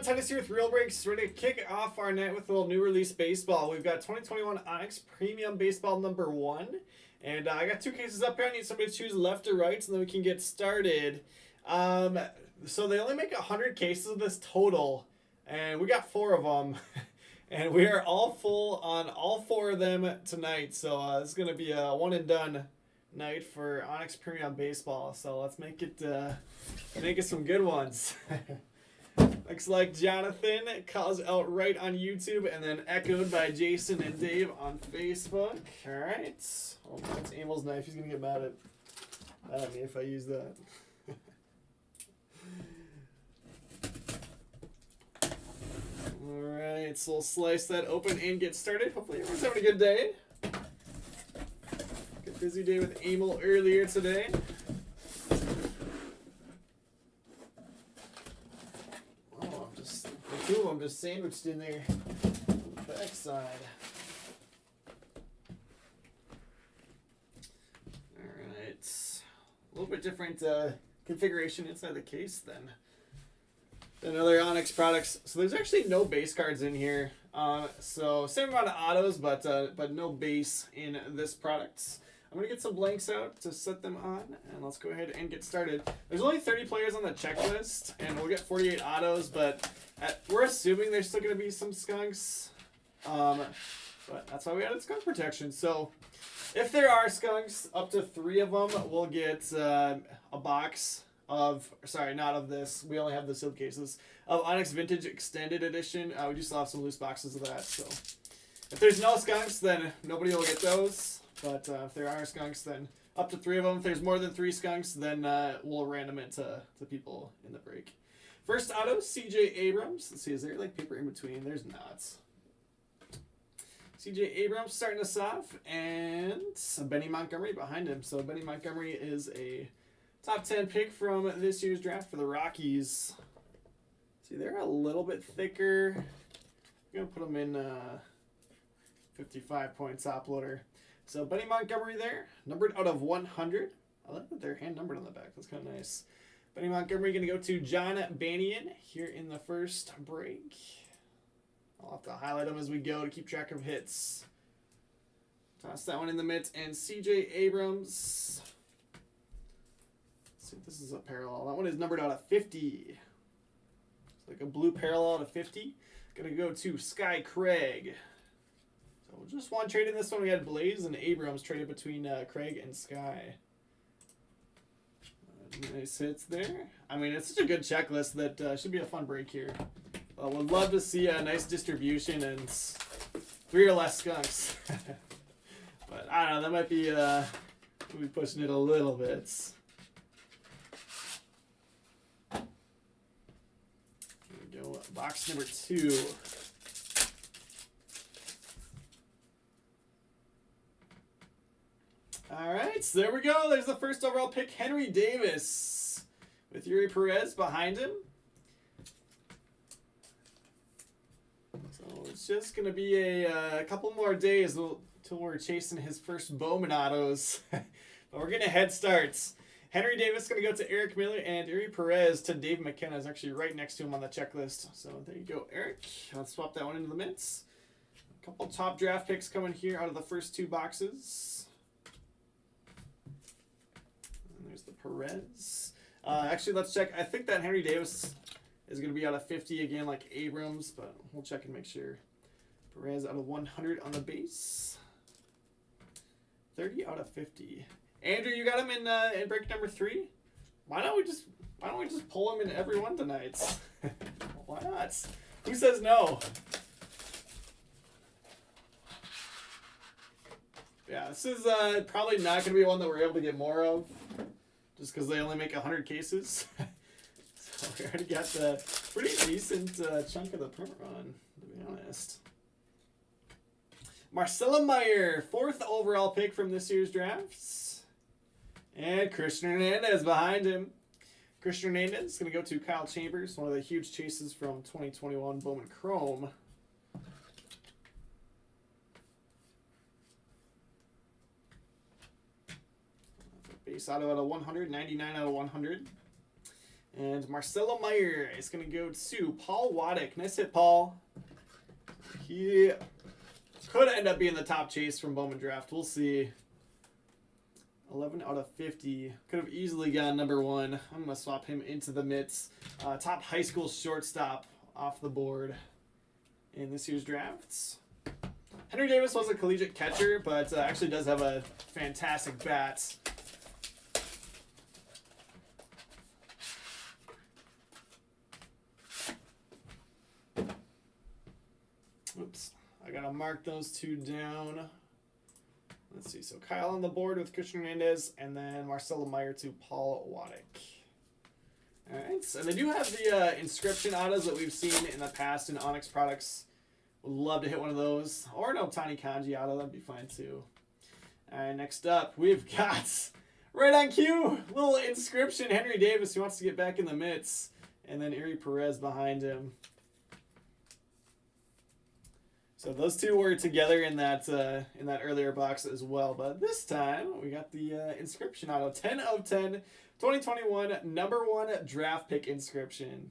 Untitled here with Real Breaks, ready to kick off our night with a little new release baseball. We've got 2021 Onyx Premium Baseball number 1. And I got 2 cases up here. I need somebody to choose left or right, so then we can get started. So they only make 100 cases of this total, and we got 4 of them. And we are all full on all 4 of them tonight. So this is going to be a one and done night for Onyx Premium Baseball. So let's make it some good ones. Looks like Jonathan calls out right on YouTube and then echoed by Jason and Dave on Facebook. All right. Oh, that's Emil's knife. He's going to get mad at me if I use that. All right. So we'll slice that open and get started. Hopefully everyone's having a good day. Good busy day with Emil earlier today. Two of them just sandwiched in there on the back side. Alright. A little bit different configuration inside the case than other Onyx products. So there's actually no base cards in here. So same amount of autos, but no base in this product. I'm going to get some blanks out to set them on, and let's go ahead and get started. There's only 30 players on the checklist, and we'll get 48 autos, but we're assuming there's still going to be some skunks. But that's why we added skunk protection. So if there are skunks, up to 3 of them, we'll get a box of, sorry, not of this. We only have the sealed cases of Onyx Vintage Extended Edition. We do still have some loose boxes of that. So if there's no skunks, then nobody will get those. But if there are skunks, then up to 3 of them. If there's more than 3 skunks, then we'll random it to people in the break. First auto, CJ Abrams. Let's see, is there like paper in between? There's not. CJ Abrams starting us off, and Benny Montgomery behind him. So Benny Montgomery is a top 10 pick from this year's draft for the Rockies. See, they're a little bit thicker. I'm going to put them in 55-point top loader. So Benny Montgomery there, numbered out of 100. I like that they're hand numbered on the back. That's kind of nice. Benny Montgomery going to go to John Bannion here in the first break. I'll have to highlight them as we go to keep track of hits. Toss that one in the mitts. And CJ Abrams. Let's see if this is a parallel. That one is numbered out of 50. It's like a blue parallel out of 50. Going to go to Sky Craig. Just one trade in this one. We had Blaze and Abrams traded between Craig and Sky. Nice hits there. I mean, it's such a good checklist that should be a fun break here. Would love to see a nice distribution and 3 or less skunks. But I don't know. That might be we'll be pushing it a little bit. Here we go. Box number 2. All right, so there we go. There's the first overall pick, Henry Davis, with Yuri Perez behind him. So it's just going to be a couple more days until we're chasing his first Bowman autos. But we're getting a head start. Henry Davis is going to go to Eric Miller, and Yuri Perez to Dave McKenna is actually right next to him on the checklist. So there you go, Eric. Let's swap that one into the mints. A couple top draft picks coming here out of the first 2 boxes. There's the Perez. Actually, let's check. I think that Henry Davis is going to be out of 50 again, like Abrams, but we'll check and make sure. Perez out of 100 on the base. 30 out of 50. Andrew, you got him in break number 3. Why don't we just pull him in every one tonight? Why not? Who says no? Yeah, this is probably not going to be one that we're able to get more of, just because they only make 100 cases. So we already got the pretty decent chunk of the print run, to be honest. Marcelo Meyer, 4th overall pick from this year's drafts. And Christian Hernandez behind him. Christian Hernandez is going to go to Kyle Chambers, one of the huge chases from 2021 Bowman Chrome. Base auto out of 100, 99 out of 100. And Marcelo Meyer is going to go to Paul Waddick. Nice hit, Paul. He could end up being the top chase from Bowman Draft. We'll see. 11 out of 50. Could have easily gone number 1. I'm going to swap him into the mitts. Top high school shortstop off the board in this year's drafts. Henry Davis was a collegiate catcher, but actually does have a fantastic bat. Oops. I got to mark those two down. Let's see. So Kyle on the board with Christian Hernandez, and then Marcelo Meyer to Paul Waddick. All right. And they do have the inscription autos that we've seen in the past in Onyx products. Would love to hit one of those. Or no Tiny Kanji auto. That'd be fine too. All right. Next up, we've got right on cue, little inscription Henry Davis, who wants to get back in the mitts, and then Eri Perez behind him. So those two were together in that earlier box as well. But this time, we got the inscription auto. 10 of 10, 2021, number 1 draft pick inscription.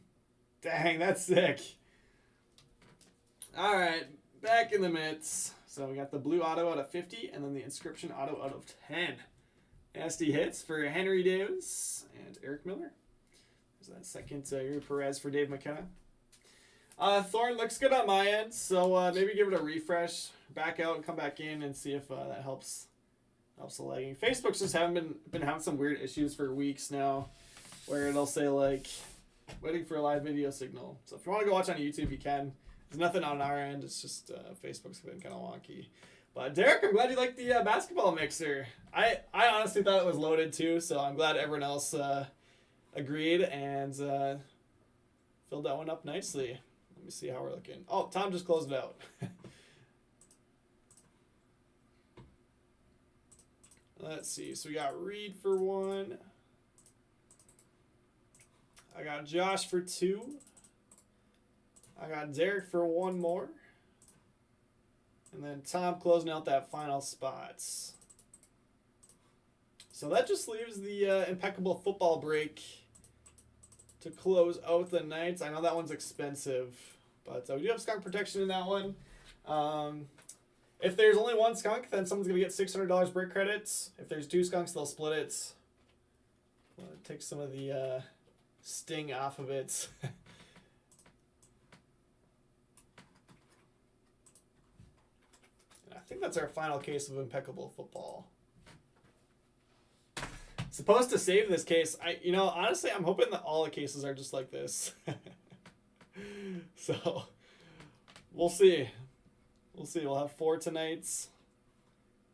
Dang, that's sick. All right, back in the mitts. So we got the blue auto out of 50, and then the inscription auto out of 10. Nasty hits for Henry Davis and Eric Miller. There's that second Eri Perez for Dave McKenna. Thorne looks good on my end, so maybe give it a refresh, back out and come back in and see if that helps the lagging. Facebook's just been having some weird issues for weeks now, where it'll say like waiting for a live video signal. So if you want to go watch on YouTube, you can. There's nothing on our end. It's just Facebook's been kind of wonky. But Derek, I'm glad you liked the basketball mixer. I honestly thought it was loaded too, so I'm glad everyone else agreed and filled that one up nicely. Let me see how we're looking. Oh, Tom just closed it out. Let's see. So we got Reed for 1. I got Josh for 2. I got Derek for 1 more. And then Tom closing out that final spots. So that just leaves the impeccable football break to close out the night. I know that one's expensive, but we do have skunk protection in that one. If there's only one skunk, then someone's going to get $600 break credits. If there's 2 skunks, they'll split it. Take some of the sting off of it. And I think that's our final case of impeccable football. Supposed to save this case. Honestly, I'm hoping that all the cases are just like this. So, we'll see. We'll have 4 tonights.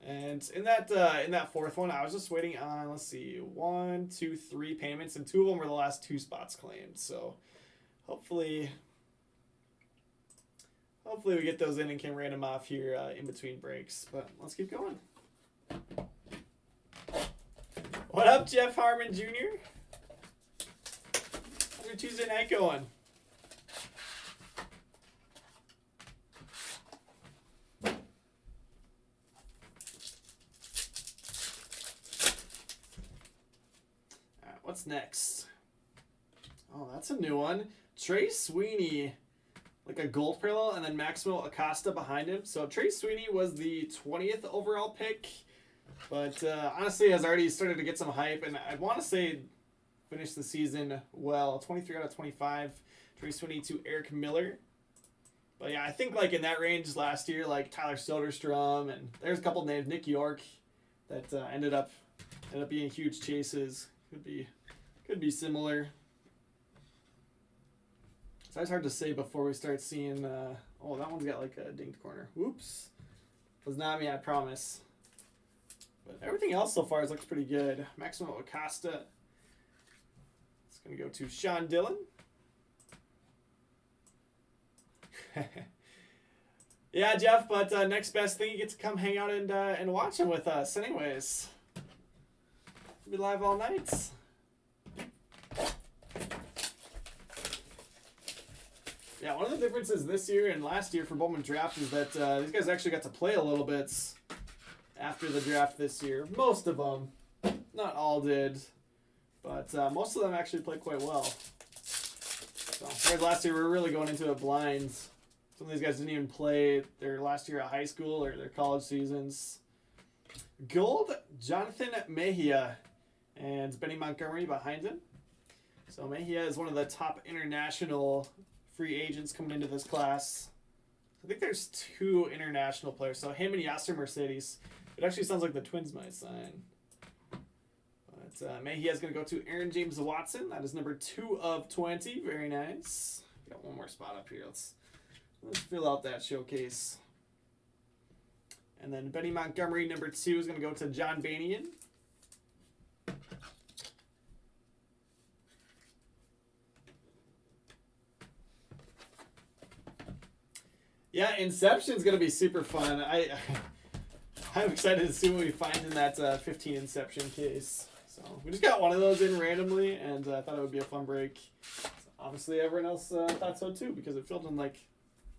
And in that fourth one, I was just waiting on, let's see, 1, 2, 3 payments, and 2 of them were the last 2 spots claimed. So, hopefully we get those in and can random off here in between breaks. But let's keep going. What up, Jeff Harmon Jr.? How's your Tuesday night going? What's next? Oh, that's a new one. Trey Sweeney, like a gold parallel, and then Maximo Acosta behind him. So Trey Sweeney was the 20th overall pick, but honestly has already started to get some hype, and I want to say finished the season well. 23 out of 25. Trey Sweeney to Eric Miller. But yeah, I think like in that range last year, like Tyler Soderstrom, and there's a couple names, Nick York, that ended up being huge chases. Could be similar. It's always hard to say before we start seeing. Oh, that one's got like a dinged corner. Whoops, was not me, I promise. But everything else so far looks pretty good. Maximo Acosta. It's gonna go to Sean Dillon. Yeah, Jeff. But next best thing, you get to come hang out and watch him with us. Anyways, we'll be live all night. Yeah, one of the differences this year and last year for Bowman Draft is that these guys actually got to play a little bit after the draft this year. Most of them, not all did. But most of them actually play quite well. So, whereas last year we were really going into it blind. Some of these guys didn't even play their last year of high school or their college seasons. Gold, Jonathan Mejia, and Benny Montgomery behind him. So Mejia is one of the top international free agents coming into this class. I think there's 2 international players. So him and Yasser Mercedes. It actually sounds like the Twins might sign. But Mejia is going to go to Aaron James Watson. That is number 2 of 20. Very nice. Got one more spot up here. Let's fill out that showcase. And then Benny Montgomery, number 2, is going to go to John Banian. Yeah, Inception's going to be super fun. I'm excited to see what we find in that 15 Inception case. So we just got one of those in randomly, and I thought it would be a fun break. So obviously, everyone else thought so too, because it filled in like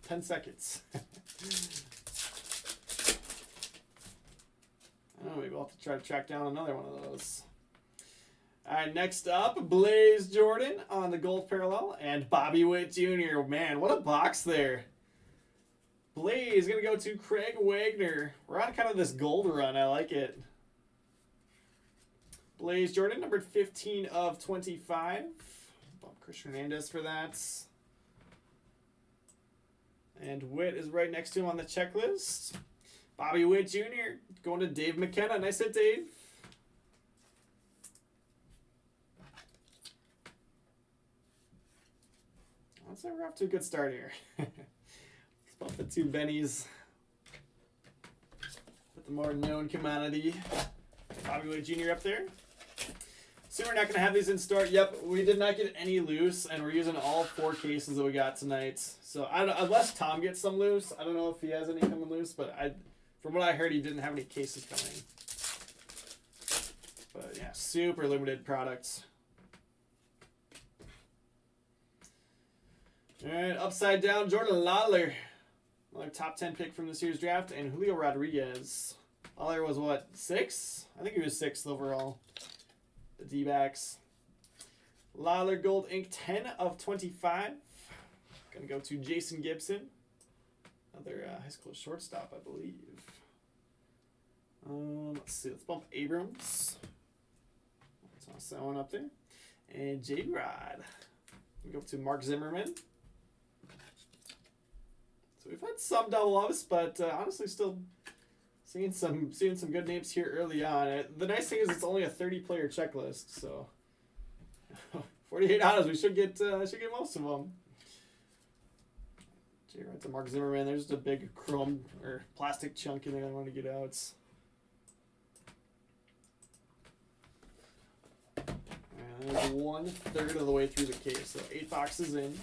10 seconds. Oh, maybe we'll have to try to track down another one of those. All right, next up, Blaze Jordan on the gold parallel, and Bobby Witt Jr. Man, what a box there. Blaze going to go to Craig Wagner. We're on kind of this gold run. I like it. Blaze Jordan, number 15 of 25. Bump Chris Hernandez for that. And Witt is right next to him on the checklist. Bobby Witt Jr. going to Dave McKenna. Nice hit, Dave. Let's say we're off to a good start here. Let's bump the 2 Bennies. Put the more known commodity. Bobby Witt Jr. up there. So we're not going to have these in store. Yep, we did not get any loose, and we're using all 4 cases that we got tonight. So unless Tom gets some loose, I don't know if he has any coming loose, but from what I heard, he didn't have any cases coming. But yeah, super limited products. All right, upside down, Jordan Lottler. Another top 10 pick from this year's draft, and Julio Rodriguez. Lottler was what, 6? I think he was 6th overall. The D-backs. Lottler Gold Ink 10 of 25. Gonna go to Jason Gibson. Another high school shortstop, I believe. Let's see. Let's bump Abrams. Let's toss that one up there. And J-Rod. We go to Mark Zimmerman. So we've had some double ups, but honestly, still seeing some good names here early on. The nice thing is it's only a 30-player checklist, so 48 autos. We should get most of them. J-Rod to Mark Zimmerman. There's just a big chrome or plastic chunk in there I want to get out. And there's 1/3 of the way through the case, so 8 boxes in.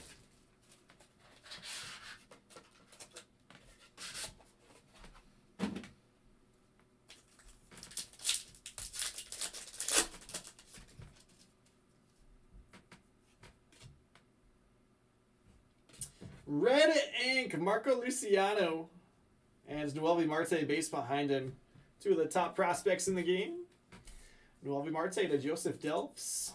Red ink, Marco Luciano. And Noelvi Marte base behind him. 2 of the top prospects in the game. Noelvi Marte to Joseph Delps.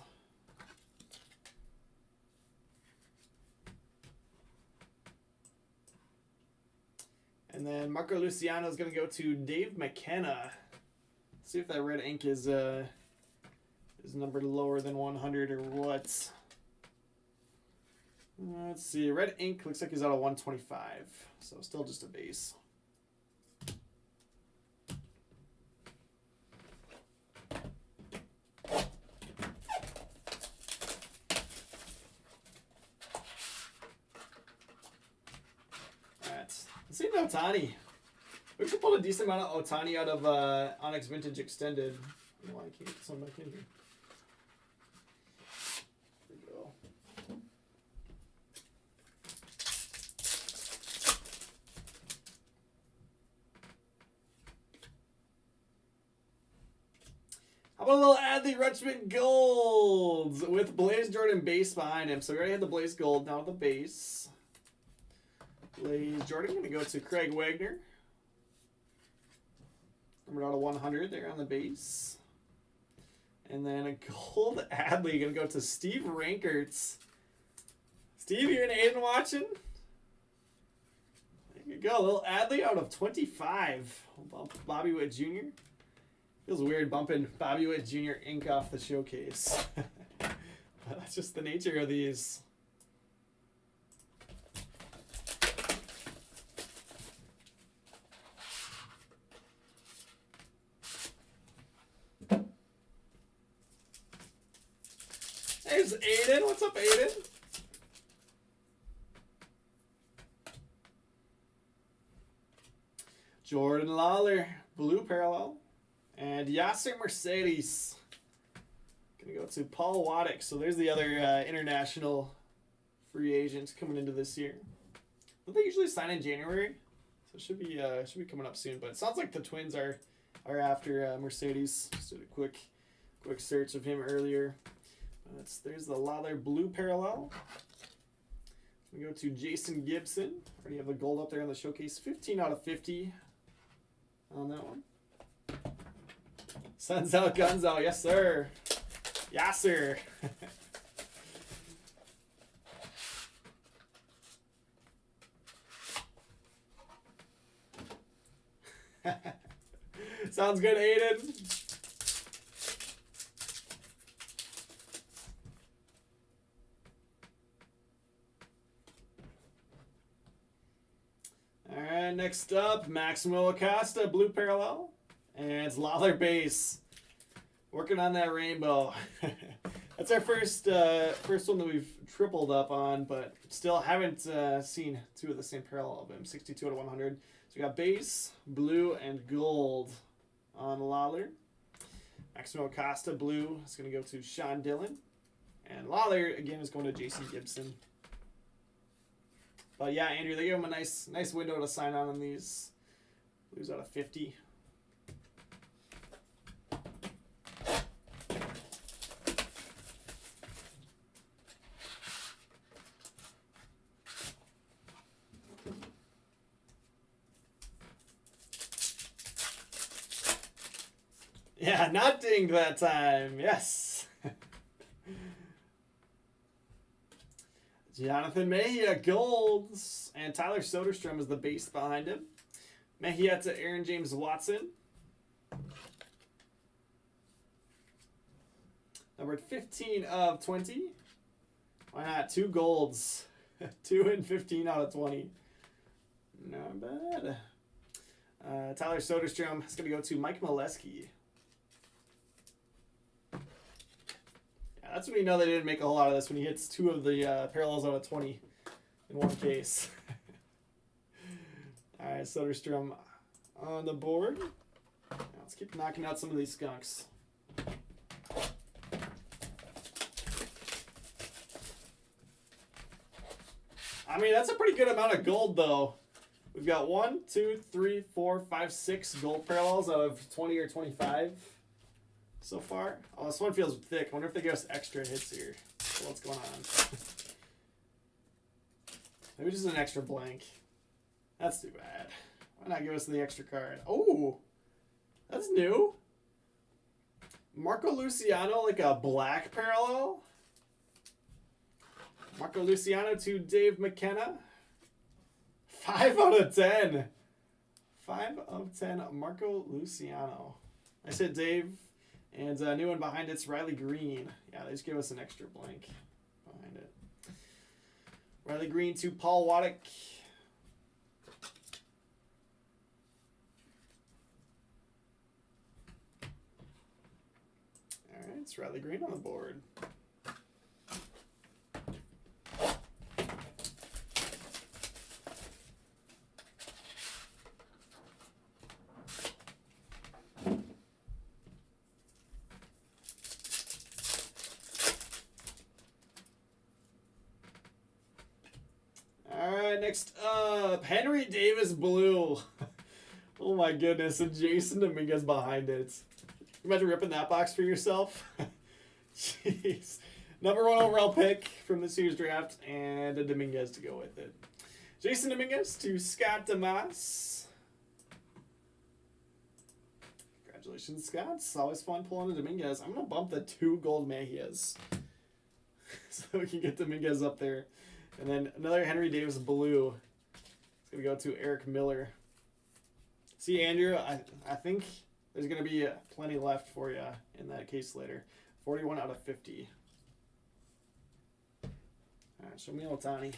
And then Marco Luciano is going to go to Dave McKenna. See if that red ink is numbered lower than 100 or what. Let's see. Red ink looks like he's out of 125. So still just a base. Let's see Ohtani. We actually pulled a decent amount of Ohtani out of Onyx Vintage Extended. I don't know why I can't get some back in here. There we go. How about a little Adley Rutschman Golds with Blaze Jordan base behind him. So we already had the Blaze Gold, now the base. Blaze Jordan going to go to Craig Wagner. Numbered out of 100 there on the base. And then a gold Adley going to go to Steve Rankerts. Steve, you're an Aiden watching? There you go. A little Adley out of 25. Bump Bobby Witt Jr. Feels weird bumping Bobby Witt Jr. ink off the showcase. But that's just the nature of these. There's Aiden. What's up, Aiden? Jordan Lottler, blue parallel. And Yasser Mercedes. Gonna go to Paul Waddick. So there's the other international free agents coming into this year. Don't they usually sign in January? So it should be coming up soon. But it sounds like the Twins are after Mercedes. Just did a quick search of him earlier. There's the Lottler blue parallel. We go to Jason Gibson. Already have the gold up there on the showcase. 15 out of 50 on that one. Suns out, guns out. Yes, sir. Yes, sir. Sounds good, Aiden. All right, next up, Maximo Acosta, blue parallel. And it's Lottler base. Working on that rainbow. That's our first one that we've tripled up on, but still haven't seen two of the same parallel of him. 62 out of 100. So we got base, blue, and gold on Lottler. Maximo Acosta, blue, is going to go to Sean Dillon. And Lottler, again, is going to Jason Gibson. But yeah, Andrew, they give him a nice window to sign on these. Blues out of 50. Yeah, not dinged that time. Yes. Jonathan Mejia, golds. And Tyler Soderstrom is the base behind him. Mejia to Aaron James Watson. Numbered 15 of 20. Why not? 2 golds. 2 and 15 out of 20. Not bad. Tyler Soderstrom is going to go to Mike Molesky. That's when you know they didn't make a whole lot of this, when he hits 2 of the parallels out of 20 in one case. All right, Soderstrom on the board. Now let's keep knocking out some of these skunks. I mean, that's a pretty good amount of gold, though. We've got 1, 2, 3, 4, 5, 6 gold parallels out of 20 or 25. So far. Oh, this one feels thick. I wonder if they give us extra hits here. So what's going on? Maybe just an extra blank. That's too bad. Why not give us the extra card? Oh, that's new. Marco Luciano, like a black parallel. Marco Luciano to Dave McKenna. 5 out of 10. 5 of 10, Marco Luciano. I said Dave. And a new one behind it's Riley Green. Yeah, they just gave us an extra blank behind it. Riley Green to Paul Waddick. All right, it's Riley Green on the board. Next up, Henry Davis blue. Oh my goodness, and Jason Dominguez behind it. Imagine ripping that box for yourself. Jeez. Number 1 overall pick from this year's draft, and a Dominguez to go with it. Jason Dominguez to Scott Damas. Congratulations. Congratulations, Scott. It's always fun pulling a Dominguez. I'm going to bump the 2 gold Mejias so we can get Dominguez up there. And then another Henry Davis blue. It's going to go to Eric Miller. See, Andrew, I think there's going to be plenty left for you in that case later. 41 out of 50. All right, show me Ohtani.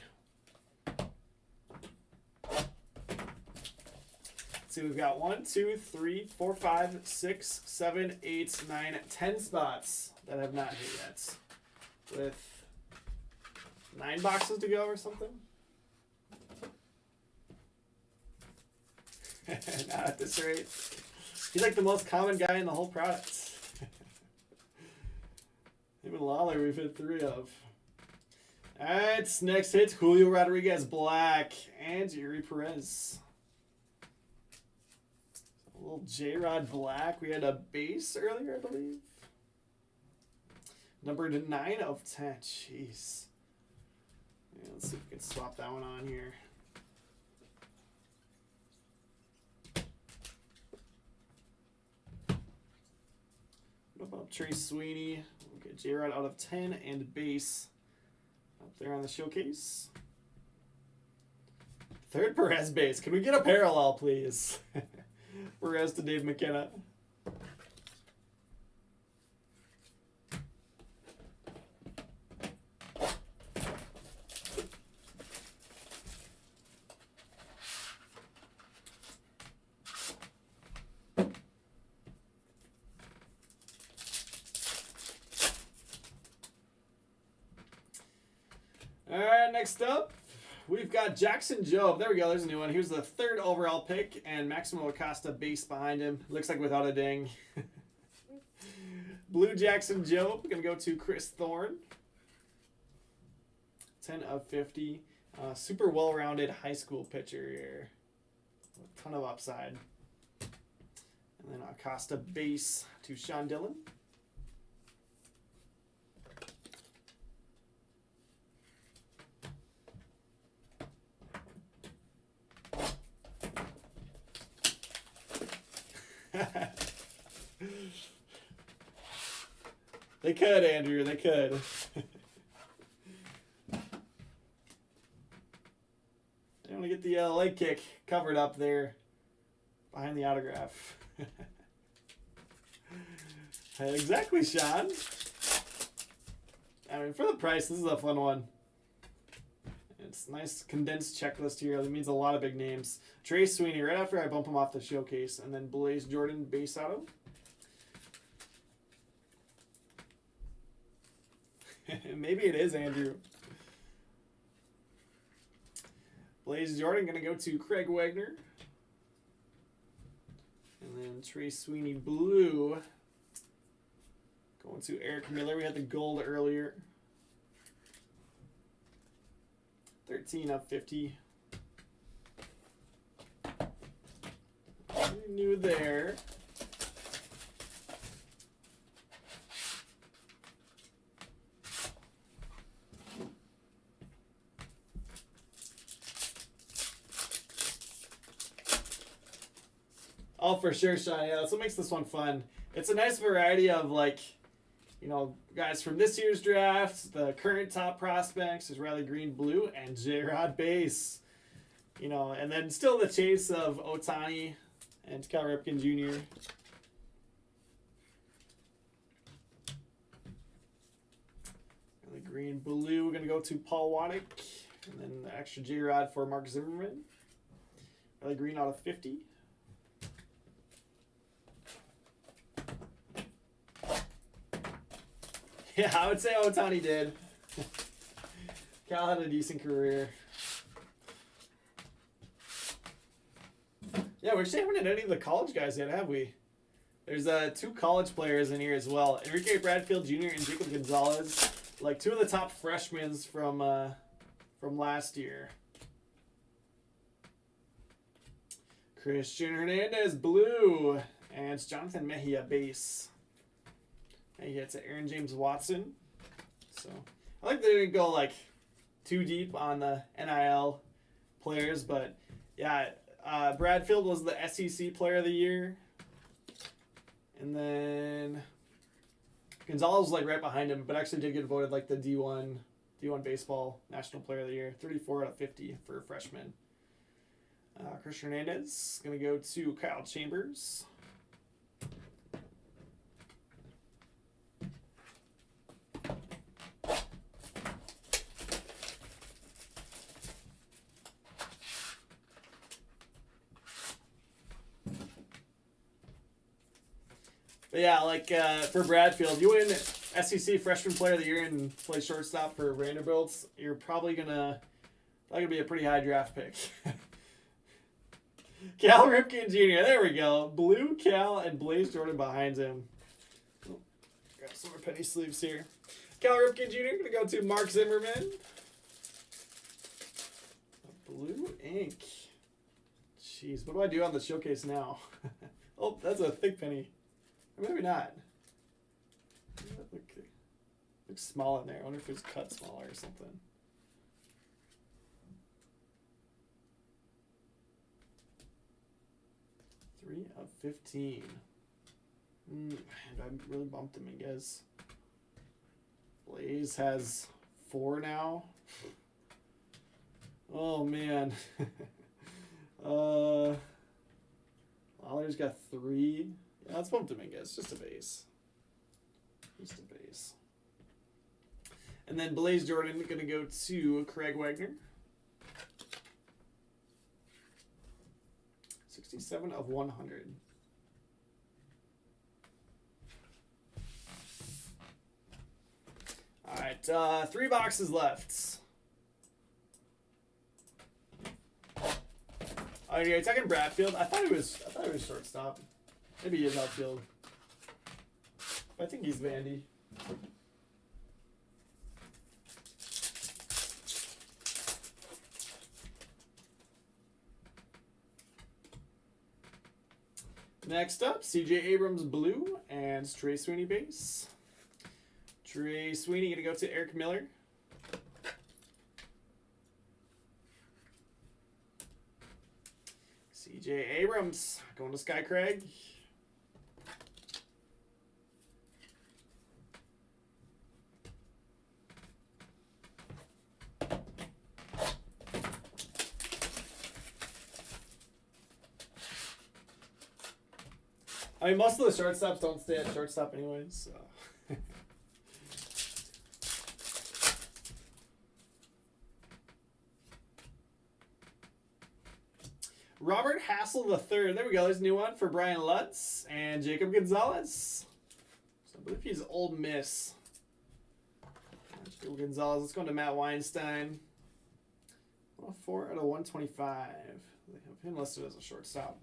See, we've got 1, 2, 3, 4, 5, 6, 7, 8, 9, 10 spots that have not hit yet. With 9 boxes to go or something. Not at this rate. He's like the most common guy in the whole product. Him and Lottler we've hit 3 of. Alright, next hit, Julio Rodriguez Black and Yuri Perez. A little J-Rod Black. We had a base earlier, I believe. Numbered 9 of 10. Jeez. Yeah, let's see if we can swap that one on here. What about Trey Sweeney? We'll get J-Rod out of 10 and base up there on the showcase. 3rd Perez base. Can we get a parallel, please? Perez to Dave McKenna. All right, next up, we've got Jackson Jobe. There we go. There's a new one. Here's the 3rd overall pick, and Maximo Acosta base behind him. Looks like without a ding. Blue Jackson Jobe. Going to go to Chris Thorne. 10 of 50. Super well-rounded high school pitcher here. A ton of upside. And then Acosta base to Sean Dillon. They could, Andrew. They could. They want to get the leg kick covered up there behind the autograph. Exactly, Sean. I mean, for the price, this is a fun one. It's a nice condensed checklist here. That means a lot of big names. Trey Sweeney, right after I bump him off the showcase. And then Blaze Jordan, base auto. Maybe it is, Andrew. Blaze Jordan going to go to Craig Wagner. And then Trey Sweeney blue. Going to Eric Miller. We had the gold earlier. 13 of 50. New there. Oh, for sure, Sean. Yeah, that's what makes this one fun. It's a nice variety of, like, you know, guys from this year's draft, the current top prospects is Riley Green blue and J-Rod base. You know, and then still the chase of Ohtani and Cal Ripken Jr. Riley Green blue, we're going to go to Paul Waddick. And then the extra J-Rod for Mark Zimmerman. Riley Green out of 50. Yeah, I would say Ohtani did. Cal had a decent career. Yeah, we actually haven't had any of the college guys yet, have we? There's 2 college players in here as well. Enrique Bradfield Jr. and Jacob Gonzalez. Like 2 of the top freshmen from last year. Christian Hernandez, blue. And it's Jonathan Mejia, base. And it's Aaron James Watson. So I like that they didn't go like too deep on the NIL players, but yeah, Bradfield was the SEC Player of the Year, And then Gonzalez was like right behind him, but actually did get voted like the D1 Baseball National Player of the Year. 34 out of 50 for a freshman. Christian Hernandez going to go to Kyle Chambers. But yeah, like for Bradfield, you win SEC Freshman Player of the Year and play shortstop for Vanderbilt, you're probably gonna be a pretty high draft pick. Cal Ripken Jr. There we go. Blue Cal and Blaze Jordan behind him. Oh, grab some more penny sleeves here. Cal Ripken Jr. gonna go to Mark Zimmerman. Blue ink. Jeez, what do I do on the showcase now? Oh, that's a thick penny. Or maybe not. Looks small in there. I wonder if it's cut smaller or something. Three of 15. And I really bumped him, I guess. Blaze has 4 now. Oh man. Loller's got 3. Yeah, let's bump him, I guess. Just a base. Just a base. And then Blaze Jordan going to go to Craig Wagner. 67 of 100. All right, 3 boxes left. Oh, you're talking Bradfield? I thought he was shortstop. Maybe he is outfield. I think he's Vandy. Next up, CJ Abrams blue and Trey Sweeney base. Trey Sweeney going to go to Eric Miller. CJ Abrams going to Sky Craig. I mean, most of the shortstops don't stay at shortstop anyways, so. Robert Hassel III. There we go. There's a new one for Brian Lutz and Jacob Gonzalez. So I believe he's Ole Miss. Jacob Gonzalez. Let's go to Matt Weinstein. 4 out of 125. They have him listed as a shortstop.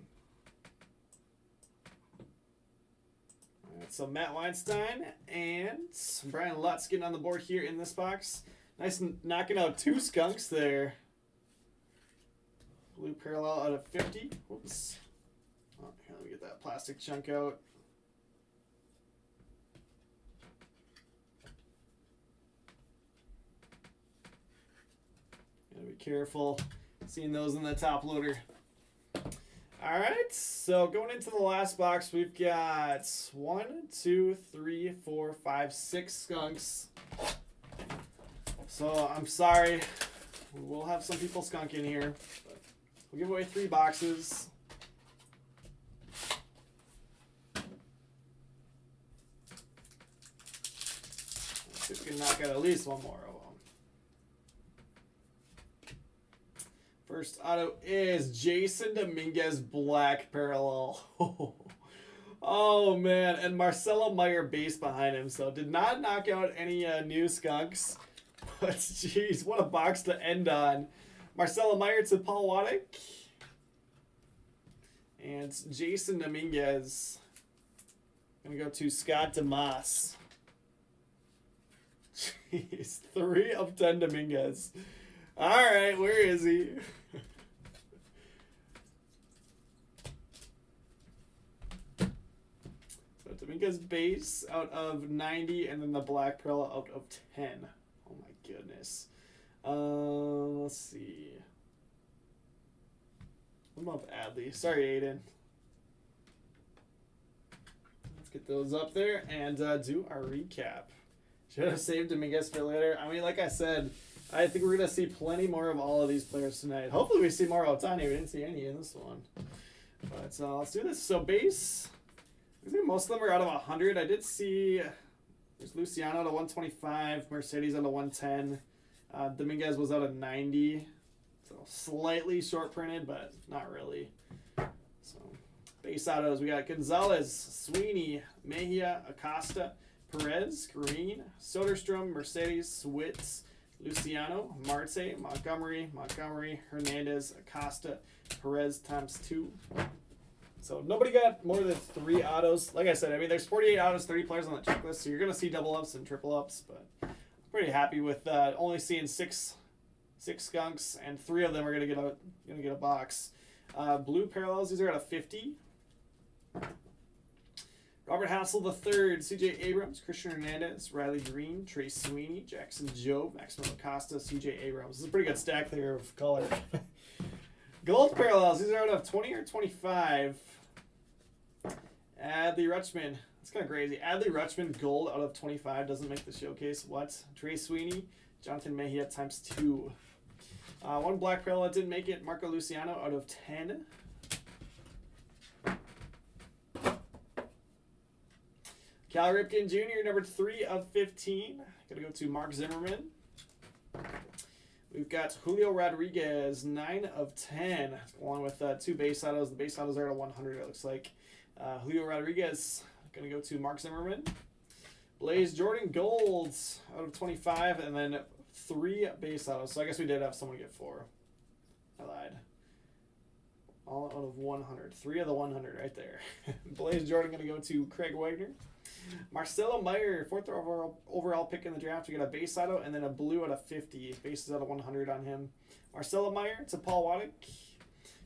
So Matt Weinstein and Brian Lutz getting on the board here in this box. Nice knocking out 2 skunks there. Blue parallel out of 50. Whoops. Oh, here, let me get that plastic chunk out. Gotta be careful seeing those in the top loader. All right, so going into the last box, we've got 1, 2, 3, 4, 5, 6 skunks. So I'm sorry, we'll have some people skunk in here. But we'll give away 3 boxes. Let's see if we can knock out at least one more of them. First auto is Jason Dominguez black parallel. Oh man, and Marcelo Meyer base behind him. So did not knock out any new skunks. But jeez, what a box to end on. Marcelo Meyer to Paul Waddick. And Jason Dominguez. Gonna go to Scott DeMoss. Jeez, 3 of 10 Dominguez. Alright, where is he? So Dominguez base out of 90 and then the black parallel out of 10. Oh my goodness. Let's see. What about Adley? Sorry, Aiden. Let's get those up there and do our recap. Should have saved Dominguez for later. I mean, like I said, I think we're going to see plenty more of all of these players tonight. Hopefully we see more Ohtani. We didn't see any in this one. But let's do this. So base, I think most of them are out of 100. I did see there's Luciano out of 125, Mercedes out of 110. Dominguez was out of 90. So slightly short printed, but not really. So base autos, we got Gonzalez, Sweeney, Mejia, Acosta, Perez, Green, Soderstrom, Mercedes, Switz, Luciano, Marte, Montgomery, Hernandez, Acosta, Perez ×2. So nobody got more than 3 autos. Like I said, I mean, there's 48 autos, 30 players on the checklist, so you're going to see double ups and triple ups, but I'm pretty happy with only seeing six skunks, and 3 of them are going to get a box. Blue parallels, these are out of 50. Robert Hassel III, C.J. Abrams, Christian Hernandez, Riley Green, Trey Sweeney, Jackson Jobe, Maximo Acosta, C.J. Abrams. This is a pretty good stack there of color. Gold parallels, these are out of 20 or 25. Adley Rutschman, that's kind of crazy. Adley Rutschman, gold out of 25, doesn't make the showcase. What? Trey Sweeney, Jonathan Mejia ×2. One black parallel didn't make it. Marco Luciano out of 10. Cal Ripken Jr., number 3 of 15. Gonna go to Mark Zimmerman. We've got Julio Rodriguez, 9 of 10, along with 2 base autos. The base autos are at a 100, it looks like. Julio Rodriguez, gonna go to Mark Zimmerman. Blaze Jordan Golds, out of 25, and then 3 base autos. So I guess we did have someone get 4. I lied. All out of 100. 3 of the 100 right there. Blaze Jordan gonna go to Craig Wagner. Marcelo Meyer, 4th overall pick in the draft. We got a base auto and then a blue out of 50. Bases out of 100 on him. Marcelo Meyer to Paul Waddick.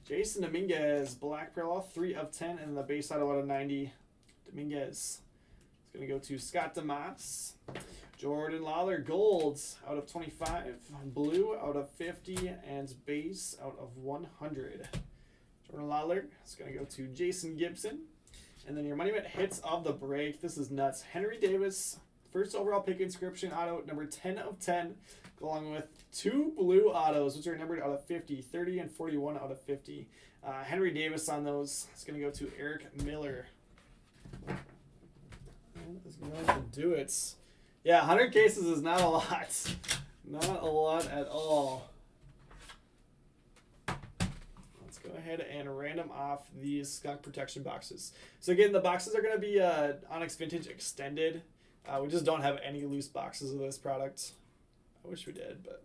Jason Dominguez, black parallel, 3 of 10, and the base auto out of 90. Dominguez is going to go to Scott Damas. Jordan Lottler, golds out of 25. Blue out of 50, and base out of 100. Jordan Lottler is going to go to Jason Gibson. And then your money bet hits of the break. This is nuts. Henry Davis, 1st overall pick inscription auto, number 10 of 10, along with 2 blue autos, which are numbered out of 50, 30 and 41 out of 50. Henry Davis on those. It's going to go to Eric Miller. That's going to do it. Yeah, 100 cases is not a lot. Not a lot at all. Go ahead and random off these Skunk protection boxes. So again, the boxes are going to be Onyx Vintage Extended. We just don't have any loose boxes of this product. I wish we did, but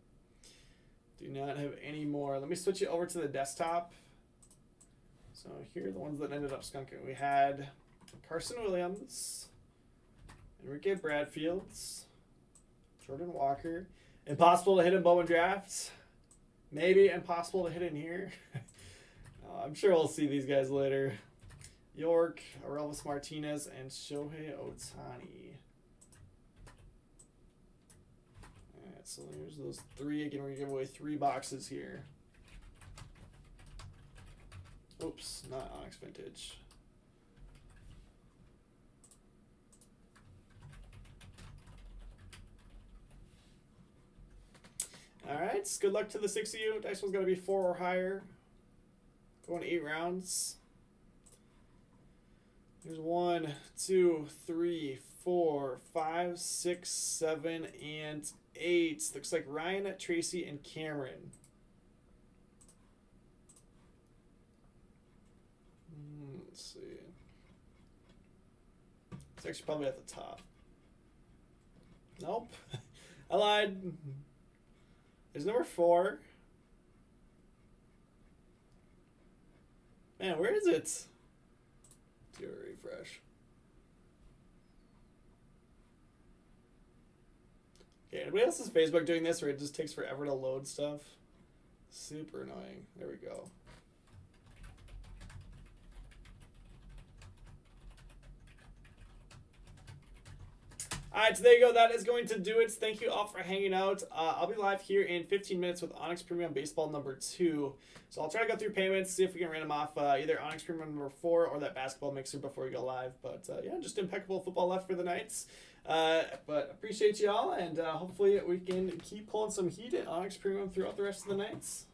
do not have any more. Let me switch it over to the desktop. So here are the ones that ended up skunking. We had Carson Williams, Enrique Bradfields, Jordan Walker. Impossible to hit in Bowman Draft. Maybe impossible to hit in here. I'm sure we'll see these guys later. York, Aurelvis Martinez, and Shohei Ohtani. Alright, so there's those 3. Again, we're going to give away 3 boxes here. Oops, not Onyx Vintage. Alright, good luck to the 6 of you. Dice one's going to be 4 or higher. Going 8 rounds. There's 1, 2, 3, 4, 5, 6, 7, and 8. Looks like Ryan, Tracy, and Cameron. Let's see. It's actually probably at the top. Nope. I lied. There's number 4. Man, where is it? Do a refresh. Okay, anybody else's Facebook doing this where it just takes forever to load stuff? Super annoying. There we go. All right, so there you go. That is going to do it. Thank you all for hanging out. I'll be live here in 15 minutes with Onyx Premium Baseball number 2. So I'll try to go through payments, see if we can random off either Onyx Premium number 4 or that basketball mixer before we go live. But yeah, just impeccable football left for the Knights. But appreciate you all, and hopefully we can keep pulling some heat at Onyx Premium throughout the rest of the nights.